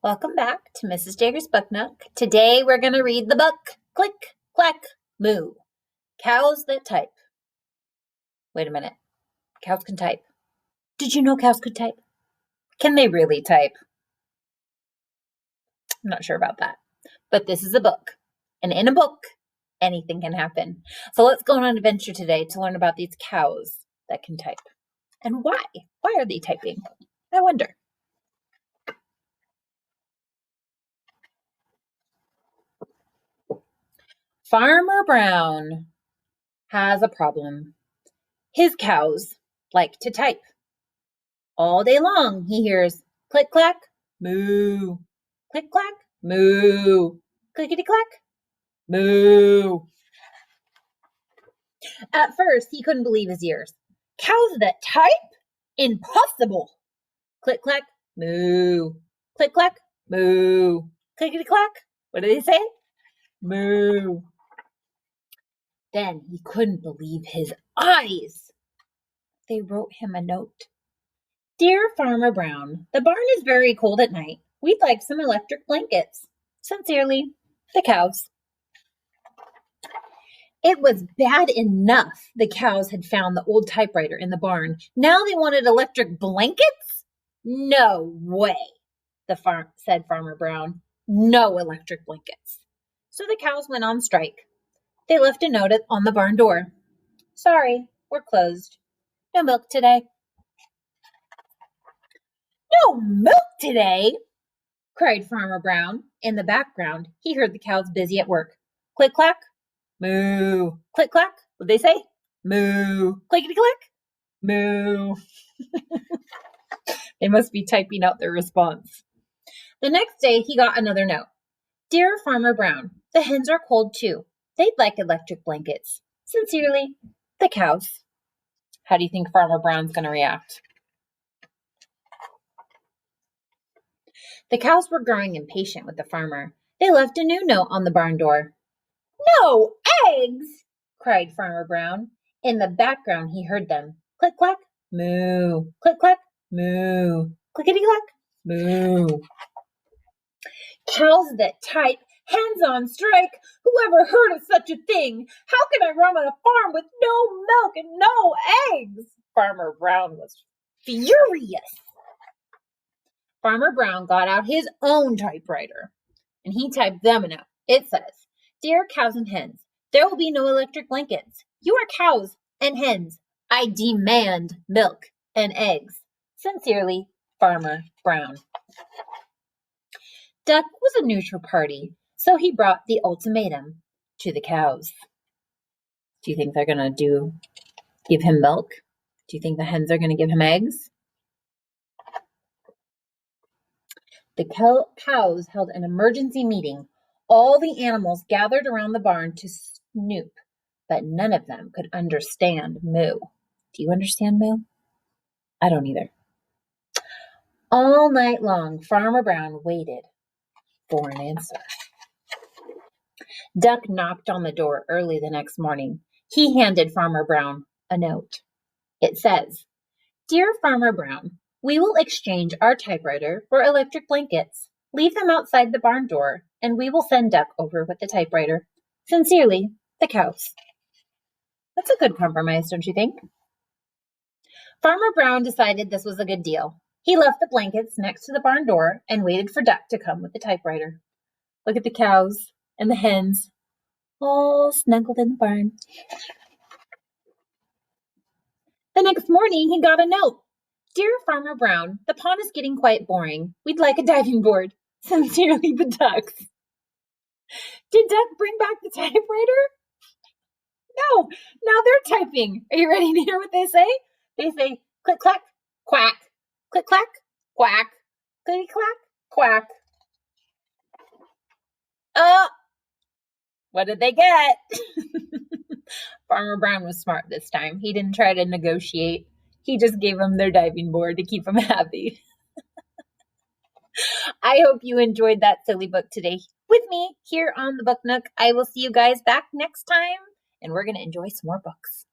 Welcome back to Mrs. Jager's Book Nook. Today we're going to read the book, Click, Clack, Moo, Cows That Type. Wait a minute. Cows can type. Did you know cows could type? Can they really type? I'm not sure about that. But this is a book. And in a book, anything can happen. So let's go on an adventure today to learn about these cows that can type. And why? Why are they typing? I wonder. Farmer Brown has a problem. His cows like to type. All day long he hears click clack, moo, click clack, moo, clickety clack, moo. At first he couldn't believe his ears. Cows that type? Impossible. Click clack, moo, click clack, moo, clickety clack. What do they say? Moo. Then he couldn't believe his eyes. They wrote him a note. Dear Farmer Brown, the barn is very cold at night. We'd like some electric blankets. Sincerely, the cows. It was bad enough the cows had found the old typewriter in the barn. Now they wanted electric blankets? No way, said Farmer Brown. No electric blankets. So the cows went on strike. They left a note on the barn door. Sorry, we're closed. No milk today. No milk today, cried Farmer Brown. In the background, he heard the cows busy at work. Click, clack, moo. Click, clack. What'd they say? Moo. Clickety, click, moo. They must be typing out their response. The next day, he got another note. Dear Farmer Brown, the hens are cold too. They'd like electric blankets. Sincerely, the cows. How do you think Farmer Brown's going to react? The cows were growing impatient with the farmer. They left a new note on the barn door. No eggs, cried Farmer Brown. In the background, he heard them. Click, clack, moo. Click, clack, moo. Clickety, clack, moo. Cows that type, hens on strike. Whoever heard of such a thing? How can I run on a farm with no milk and no eggs? Farmer Brown was furious. Farmer Brown got out his own typewriter, and he typed them a note. It says, Dear cows and hens, there will be no electric blankets. You are cows and hens. I demand milk and eggs. Sincerely, Farmer Brown. Duck was a neutral party, so he brought the ultimatum to the cows. Do you think they're going to give him milk? Do you think the hens are going to give him eggs? The cows held an emergency meeting. All the animals gathered around the barn to snoop, but none of them could understand moo. Do you understand moo? I don't either. All night long, Farmer Brown waited for an answer. Duck knocked on the door early the next morning. He handed Farmer Brown a note. It says, Dear Farmer Brown, we will exchange our typewriter for electric blankets. Leave them outside the barn door, and we will send Duck over with the typewriter. Sincerely, the cows. That's a good compromise, don't you think? Farmer Brown decided this was a good deal. He left the blankets next to the barn door and waited for Duck to come with the typewriter. Look at the cows and the hens, all snuggled in the barn. The next morning, he got a note. Dear Farmer Brown, the pond is getting quite boring. We'd like a diving board. Sincerely, the ducks. Did Duck bring back the typewriter? No, now they're typing. Are you ready to hear what they say? They say, click, clack, quack. Click, clack, quack. Click, clack, quack. What did they get? Farmer Brown was smart this time. He didn't try to negotiate. He just gave them their diving board to keep them happy. I hope you enjoyed that silly book today with me here on the Book Nook. I will see you guys back next time, and we're going to enjoy some more books.